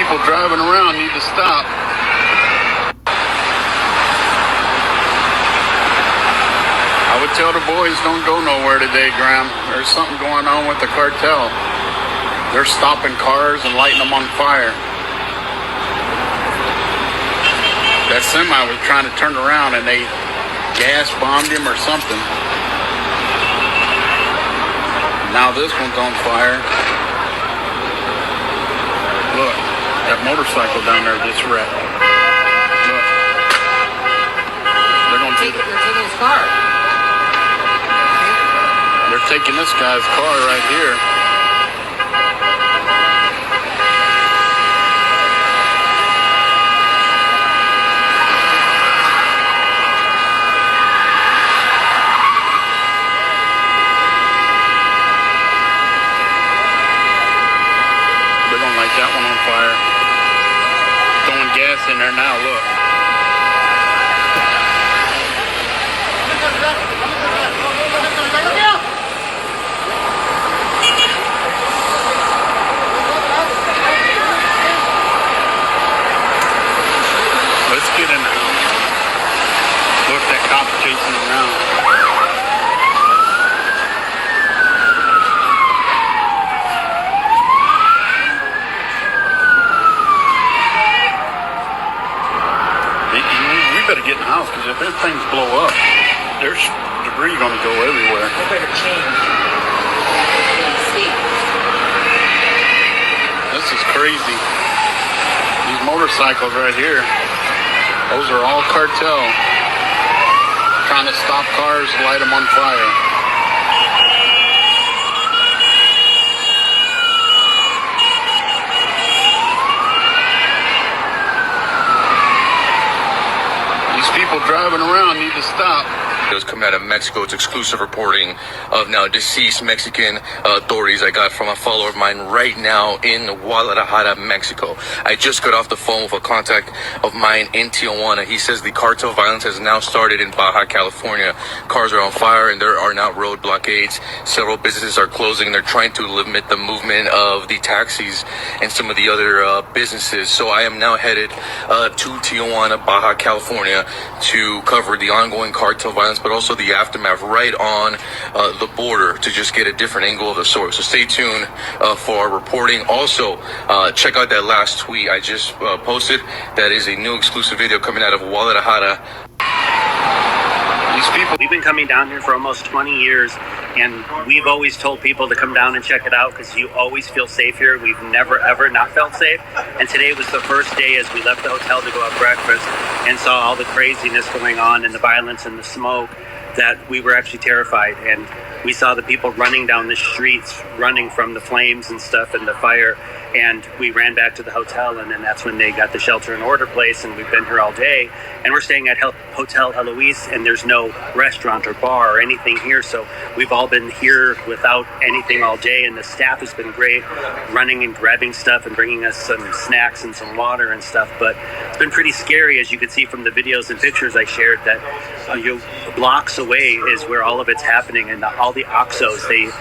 people driving around need to stop. I would tell the boys don't go nowhere today, Graham. There's something going on with the cartel. They're stopping cars and lighting them on fire. That semi was trying to turn around and they gas bombed him or something. Now this one's on fire. Look, that motorcycle down there just wrecked. Look. They're taking his car. They're taking this guy's car right here. They're gonna light that one on fire. Throwing gas in there now, look. Let's get in there. Look, that cop's chasing him around. We better get in the house because if things blow up, there's debris going to go everywhere. We better change. This is crazy. These motorcycles right here, those are all cartel. Trying to stop cars, light them on fire. These people driving around need to stop. Videos coming out of Mexico. It's exclusive reporting of now deceased Mexican authorities I got from a follower of mine right now in Guadalajara, Mexico. I just got off the phone with a contact of mine in Tijuana. He says the cartel violence has now started in Baja California. Cars are on fire and there are now road blockades. Several businesses are closing. They're trying to limit the movement of the taxis and some of the other businesses. So I am now headed to Tijuana, Baja California to cover the ongoing cartel violence, but also the aftermath right on the border to just get a different angle of the story. So stay tuned for our reporting. Also, check out that last tweet I just posted. That is a new exclusive video coming out of Guadalajara. These people. We've been coming down here for almost 20 years, and we've always told people to come down and check it out because you always feel safe here. We've never, ever not felt safe. And today was the first day as we left the hotel to go have breakfast and saw all the craziness going on and the violence and the smoke that we were actually terrified. And we saw the people running down the streets, running from the flames and stuff and the fire. And we ran back to the hotel, and then that's when they got the shelter in order place, and we've been here all day. And we're staying at Hotel Eloise, and there's no restaurant or bar or anything here, so we've all been here without anything all day, and the staff has been great, running and grabbing stuff and bringing us some snacks and some water and stuff. But it's been pretty scary, as you can see from the videos and pictures I shared, that blocks away is where all of it's happening, and all the Oxos, they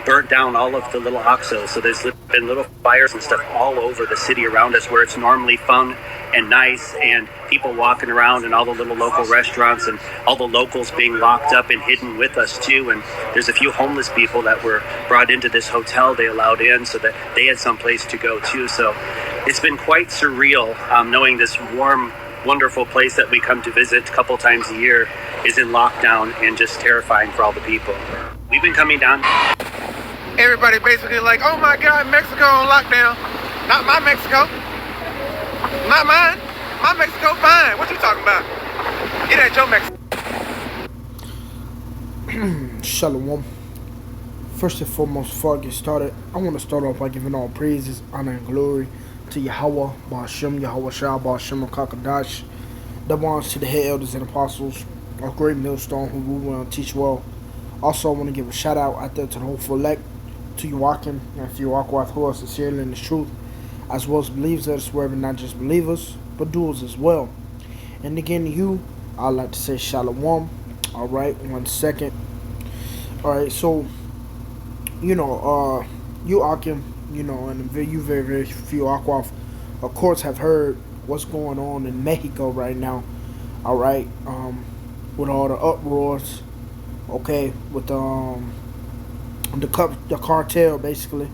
burnt down all of the little Oxos. So there's been little fires and stuff all over the city around us where it's normally fun and nice, and people walking around, and all the little local restaurants and all the locals being locked up and hidden with us too. And there's a few homeless people that were brought into this hotel they allowed in so that they had some place to go too. So it's been quite surreal knowing this warm, wonderful place that we come to visit a couple times a year is in lockdown and just terrifying for all the people. We've been coming down. Everybody basically like, oh my God, Mexico on lockdown. Not my Mexico. Not mine. My Mexico fine. What you talking about? Get at your Mexico. Shalom. First and foremost, before I get started, I want to start off by giving all praises, honor, and glory to Yahawah, bahasham, Yahawashi, bahasham, and Kakadash. That belongs to the head elders and apostles, our great millstone who rule well and teach well. Also, I want to give a shout out out there to the hopeful elect, to you walking, and to you Yahawah who are sincerely in the truth, as well as believers that are swerving, not just believers, but doers as well. And again, to you, I'd like to say shalom. Alright, 1 second. Alright, so, you Akim, and you very, very few Yahawah of course, have heard what's going on in Mexico right now. All right, with all the uproars. Okay, with the cartel basically.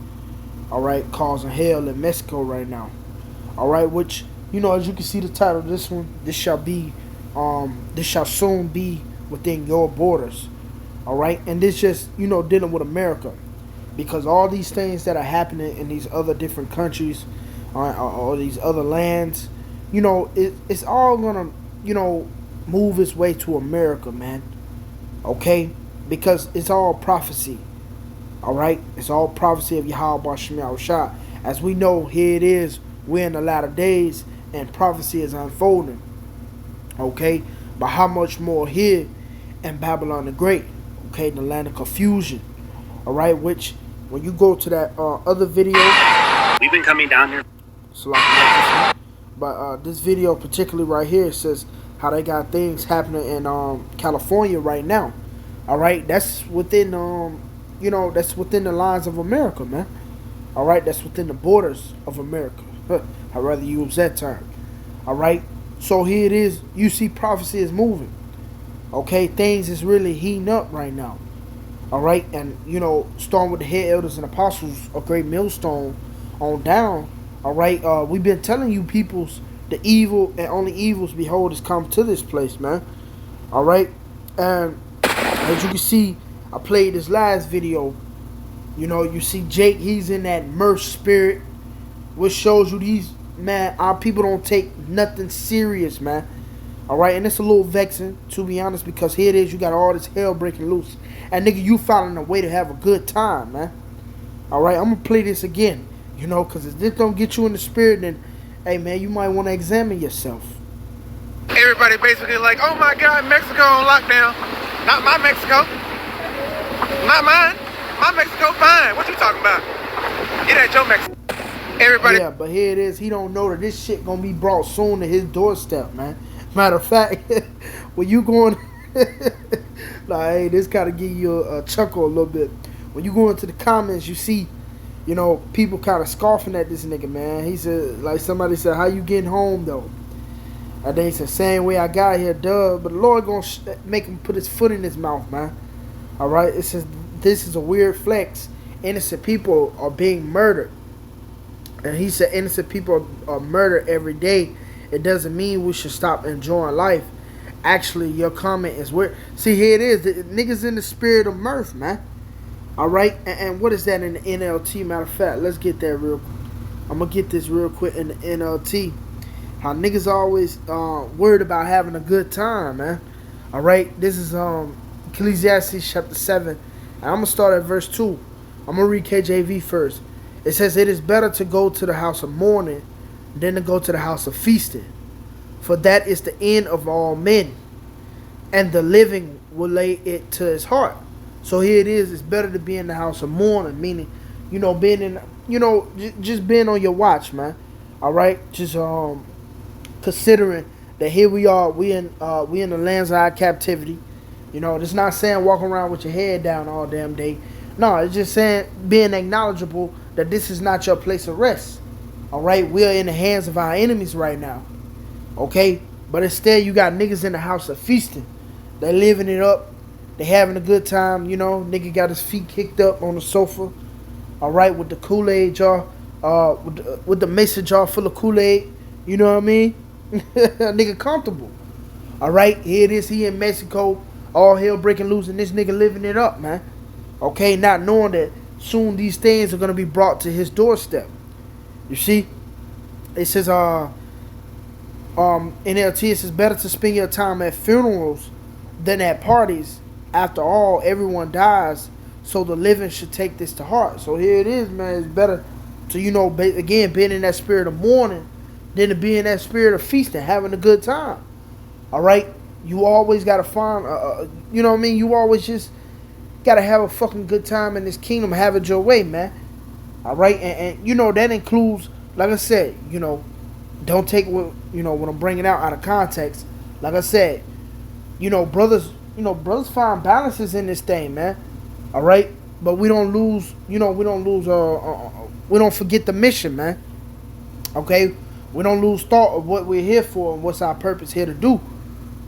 All right, causing hell in Mexico right now. All right, which as you can see the title of this one, this shall soon be within your borders. All right, and this just dealing with America, because all these things that are happening in these other different countries, or these other lands, it's all gonna move its way to America, man. Okay, because it's all prophecy. All right, it's all prophecy of Yahawah. As we know, here it is. We're in the latter days, and prophecy is unfolding. Okay, but how much more here in Babylon the Great? Okay, the land of confusion. All right, which when you go to that other video, we've been coming down here. But this video particularly right here says how they got things happening in California right now. All right, that's within that's within the lines of America, man. All right, that's within the borders of America. I'd rather use that term. All right, so here it is. You see, prophecy is moving. Okay, things is really heating up right now. All right, and starting with the head elders and apostles, a great millstone on down. All right, we've been telling you peoples the evil and only evils behold has come to this place, man. All right, and as you can see, I played this last video. You see Jake, he's in that merch spirit, which shows you our people don't take nothing serious, man. All right, and it's a little vexing, to be honest, because here it is, you got all this hell breaking loose, and nigga, you finding a way to have a good time, man. All right, I'm gonna play this again, because if this don't get you in the spirit, then hey, man, you might want to examine yourself. Everybody basically like, oh my God, Mexico on lockdown. Not my Mexico. Not mine. My Mexico fine. What you talking about? Get at your Mexico. Everybody. Yeah, but here it is. He don't know that this shit gonna be brought soon to his doorstep, man. Matter of fact, when you going, like, hey, this kind of give you a chuckle a little bit. When you go into the comments, you see, people kind of scoffing at this nigga, man. He said, like somebody said, how you getting home though? And they said, same way I got here, duh. But the Lord gonna make him put his foot in his mouth, man. All right, it says this is a weird flex. Innocent people are being murdered. And he said innocent people are murdered every day. It doesn't mean we should stop enjoying life. Actually, your comment is weird. See, here it is. The niggas in the spirit of mirth, man. All right, and what is that in the NLT? Matter of fact, let's get that real quick. I'm going to get this real quick in the NLT. How niggas always worried about having a good time, man. All right, this is Ecclesiastes chapter 7. And I'm going to start at verse 2. I'm going to read KJV first. It says, it is better to go to the house of mourning than to go to the house of feasting. For that is the end of all men, and the living will lay it to his heart. So here it is. It's better to be in the house of mourning, meaning, being in, just being on your watch, man. All right, just considering that here we are, we in the lands of our captivity. It's not saying walk around with your head down all damn day. No, it's just saying being acknowledgeable that this is not your place of rest. All right, we are in the hands of our enemies right now. Okay, but instead you got niggas in the house of feasting. They living it up. They having a good time. Nigga got his feet kicked up on the sofa. All right, with the Kool-Aid jar, with the mason jar full of Kool-Aid. You know what I mean? Nigga comfortable. All right, here it is. He in Mexico. All hell breaking loose, and this nigga living it up, man. Okay, not knowing that soon these things are gonna be brought to his doorstep. You see, it says NLT, it says better to spend your time at funerals than at parties. After all, everyone dies, so the living should take this to heart. So here it is, man. It's better to again being in that spirit of mourning than to be in that spirit of feasting, having a good time. All right, you always gotta find, you know what I mean. You always just gotta have a fucking good time in this kingdom. Have it your way, man. All right, and that includes, like I said, don't take what I'm bringing out of context. Like I said, brothers find balances in this thing, man. All right, but we don't lose, we don't forget the mission, man. Okay, We don't lose thought of what we're here for and what's our purpose here to do.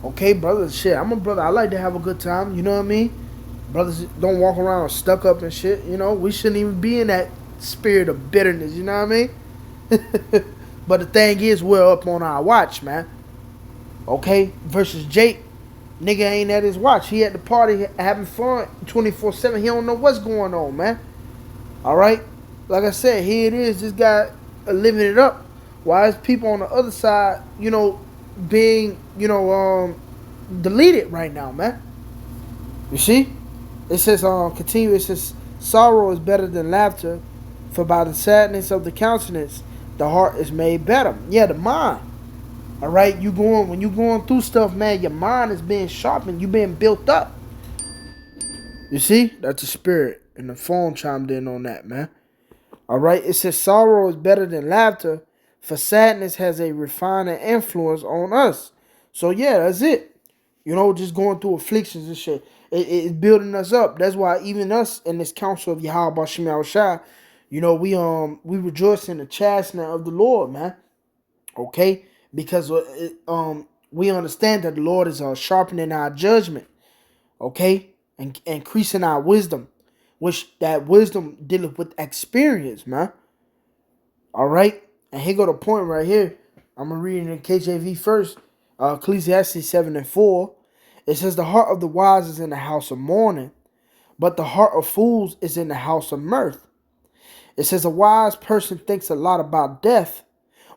Okay, brother, shit, I'm a brother. I like to have a good time, you know what I mean? Brothers don't walk around stuck up and shit, you know? We shouldn't even be in that spirit of bitterness, you know what I mean? But the thing is, we're up on our watch, man. Okay? Versus Jake, nigga ain't at his watch. He at the party having fun 24/7. He don't know what's going on, man. Alright? Like I said, here it is. This guy living it up. Why is people on the other side, you know, being, you know, deleted right now, man? You see? It says, continue, it says, sorrow is better than laughter, for by the sadness of the countenance, the heart is made better. Yeah, the mind. Alright, when you going through stuff, man, your mind is being sharpened, you being built up. You see? That's the spirit. And the phone chimed in on that, man. Alright, it says sorrow is better than laughter, for sadness has a refining influence on us. So yeah, that's it. You know, just going through afflictions and shit. It's building us up. That's why even us in this council of Yahawashi, you know, we rejoice in the chastening of the Lord, man. Okay? Because we understand that the Lord is sharpening our judgment. Okay? And increasing our wisdom. Which that wisdom dealing with experience, man. Alright? And here go the point right here. I'm going to read it in KJV first. Ecclesiastes 7:4. It says, the heart of the wise is in the house of mourning, but the heart of fools is in the house of mirth. It says, a wise person thinks a lot about death,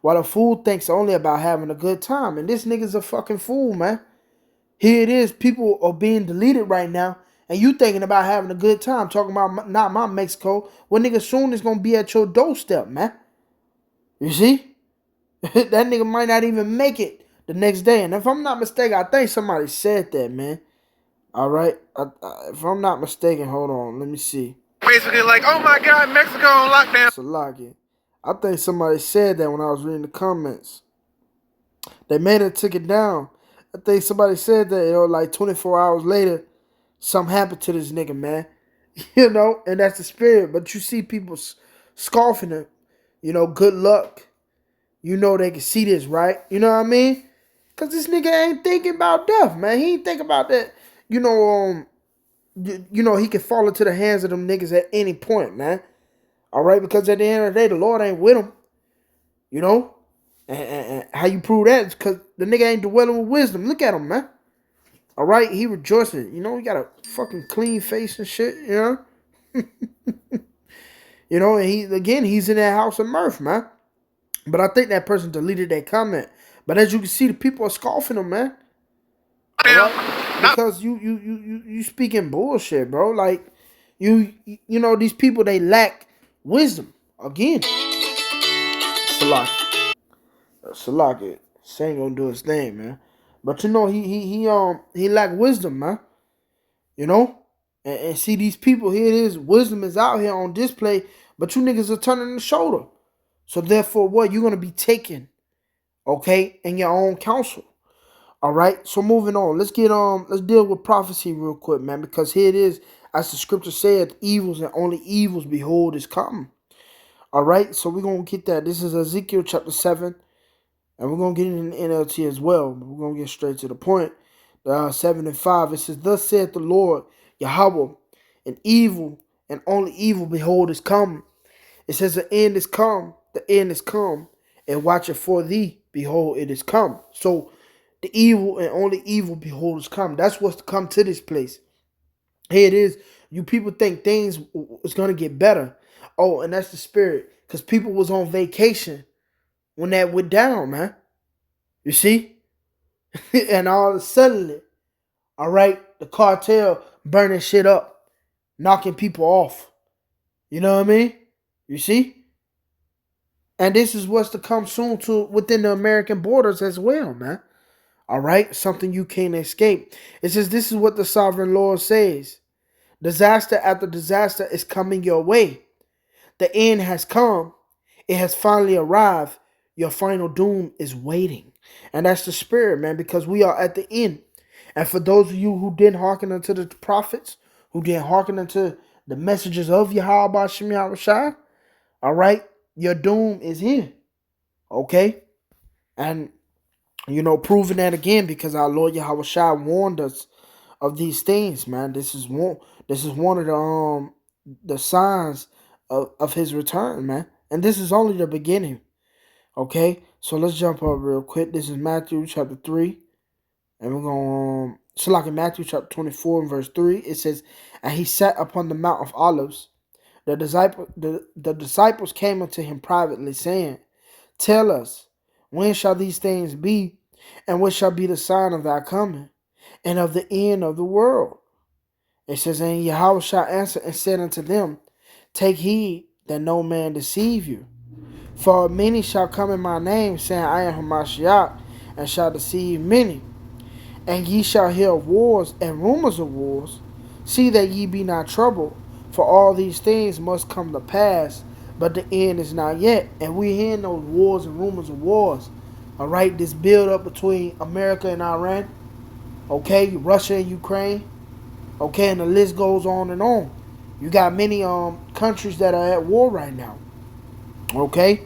while a fool thinks only about having a good time. And this nigga's a fucking fool, man. Here it is. People are being deleted right now, and you thinking about having a good time, talking about not my Mexico. Well, nigga, soon is going to be at your doorstep, man. You see? That nigga might not even make it the next day. And if I'm not mistaken, I think somebody said that, man. All right. If I'm not mistaken, hold on. Let me see. Basically like, oh my God, Mexico on lockdown. Salaki. I think somebody said that when I was reading the comments. They made it, took it down. I think somebody said that, you know, like 24 hours later, something happened to this nigga, man. You know, and that's the spirit. But you see people scoffing him. You know, good luck. You know they can see this, right? You know what I mean? Because this nigga ain't thinking about death, man. He ain't thinking about that. You know, he can fall into the hands of them niggas at any point, man. All right? Because at the end of the day, the Lord ain't with him. You know? And how you prove that is because the nigga ain't dwelling with wisdom. Look at him, man. All right? He rejoicing. You know, he got a fucking clean face and shit, you know? You know, and he's in that house of mirth, man. But I think that person deleted that comment. But as you can see, the people are scoffing him, man. Right? Because you speaking bullshit, bro. Like you know these people, they lack wisdom. Again, Salaki ain't gonna do his thing, man. But you know he lack wisdom, man. You know, and see these people here. It is wisdom is out here on display, but you niggas are turning the shoulder. So therefore, what you're gonna be taken, okay, in your own counsel. All right. So moving on, let's deal with prophecy real quick, man, because here it is, as the scripture said, evils and only evils behold is coming. All right. So we're gonna get that. This is Ezekiel chapter 7, and we're gonna get it in the NLT as well. But we're gonna get straight to the point. 7:5. It says, "Thus saith the Lord Yahawah, an evil and only evil behold is coming." It says, "The end is come. The end is come, and watch it for thee. Behold, it is come." So the evil and only evil behold is come. That's what's to come to this place. Here it is. You people think things is going to get better. Oh, and that's the spirit. Because people was on vacation when that went down, man. You see? And all of a sudden, all right, the cartel burning shit up, knocking people off. You know what I mean? You see? And this is what's to come soon to within the American borders as well, man. All right? Something you can't escape. It says, this is what the sovereign Lord says. Disaster after disaster is coming your way. The end has come. It has finally arrived. Your final doom is waiting. And that's the spirit, man, because we are at the end. And for those of you who didn't hearken unto the prophets, who didn't hearken unto the messages of Yahawashi, all right, your doom is here. Okay? And, proving that again because our Lord Yahawashi warned us of these things, man. This is one of the signs of his return, man. And this is only the beginning. Okay? So let's jump up real quick. This is Matthew chapter 3. And we're going to so like in Matthew chapter 24 and verse 3, it says, "And he sat upon the Mount of Olives. The disciples came unto him privately, saying, Tell us, when shall these things be? And what shall be the sign of thy coming, and of the end of the world? It says, And Yahawah shall answer and said unto them, Take heed that no man deceive you. For many shall come in my name, saying, I am Hamashiach, and shall deceive many. And ye shall hear of wars and rumors of wars. See that ye be not troubled, for all these things must come to pass, but the end is not yet. And we're hearing those wars and rumors of wars. All right, this build up between America and Iran. Okay, Russia and Ukraine. Okay, and the list goes on and on. You got many countries that are at war right now. Okay,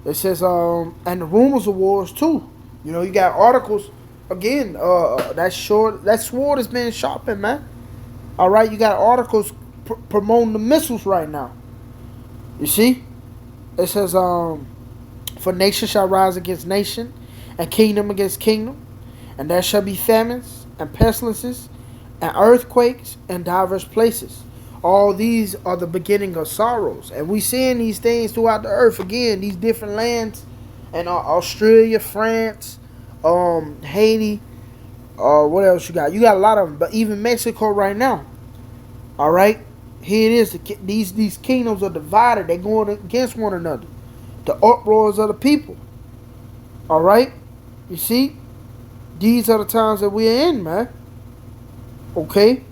it says and the rumors of wars too. You got articles again. That sword is being sharpened, man. All right, you got articles promoting the missiles right now. You see, it says for nation shall rise against nation, and kingdom against kingdom, and there shall be famines and pestilences and earthquakes in diverse places. All these are the beginning of sorrows. And we seeing these things throughout the earth again, these different lands, and Australia, France, Haiti, what else you got? You got a lot of them, but even Mexico right now. All right, here it is. These kingdoms are divided. They're going against one another. The uproars of the people. All right, you see, these are the times that we're in, man. Okay,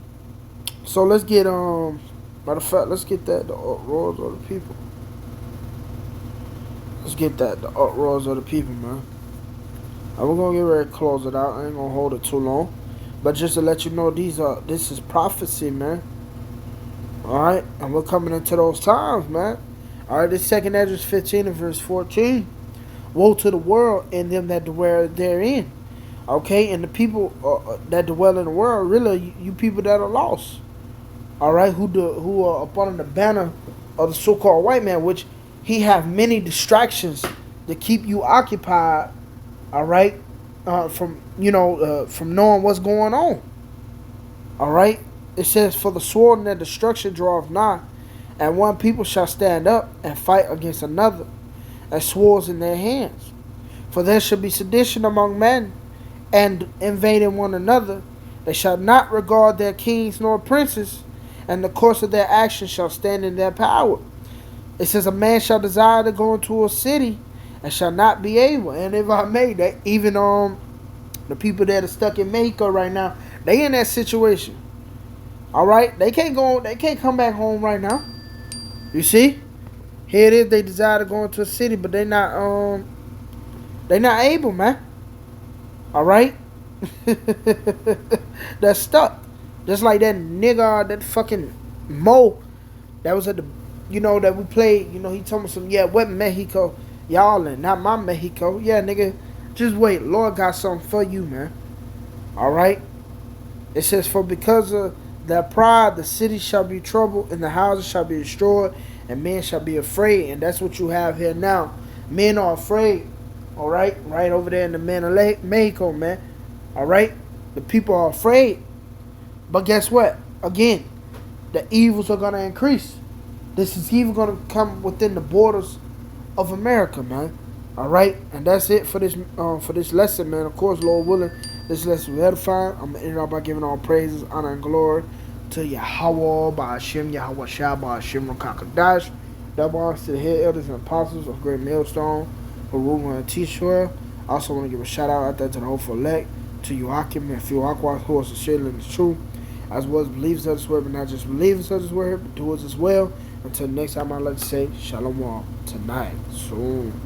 so let's get matter of fact, let's get the uproars of the people. Let's get the uproars of the people, man. And we're gonna get ready to close it out. I ain't gonna hold it too long, but just to let you know, this is prophecy, man. All right, and we're coming into those times, man. All right, this 2nd Ezra 15 and verse 14. Woe to the world and them that dwell therein. Okay, and the people that dwell in the world, really, you people that are lost. All right, who are up under the banner of the so-called white man, which he have many distractions to keep you occupied. All right, from knowing what's going on. All right, it says, For the sword and their destruction draweth nigh, and one people shall stand up and fight against another, and swords in their hands. For there shall be sedition among men, and invading one another. They shall not regard their kings nor princes, and the course of their actions shall stand in their power. It says, A man shall desire to go into a city, and shall not be able. And if I may, that even the people that are stuck in Mexico right now, they in that situation. All right, they can't come back home right now. You see, here it is. They desire to go into a city, but they're not able, man. All right, they're stuck. Just like that nigga, that fucking Mo, that was at the, that we played. He told me some, what Mexico, y'all, and not my Mexico. Yeah, nigga, just wait. Lord got something for you, man. All right. It says, For because of their pride, the city shall be troubled, and the houses shall be destroyed, and men shall be afraid. And that's what you have here now. Men are afraid. All right, right over there in the man of Mexico, man. All right, the people are afraid. But guess what? Again, the evils are gonna increase. This is even gonna come within the borders of America, man. All right, and that's it for this lesson, man. Of course, Lord willing, this lesson will edify. I'm gonna end it off by giving all praises, honor, and glory to Yahawah, bahasham, Yahawashi, bahasham, Rakakadash. That belongs to the head elders and apostles of Great Millstone, who rule and teach well. I also want to give a shout out there to the hopeful elect, to Yuakim and Fiwakwa, who are sincerely in the truth, as well as believers of this word, but not just believers of this word, but doers as well. Until next time, I'd like to say Shalom tonight. Soon.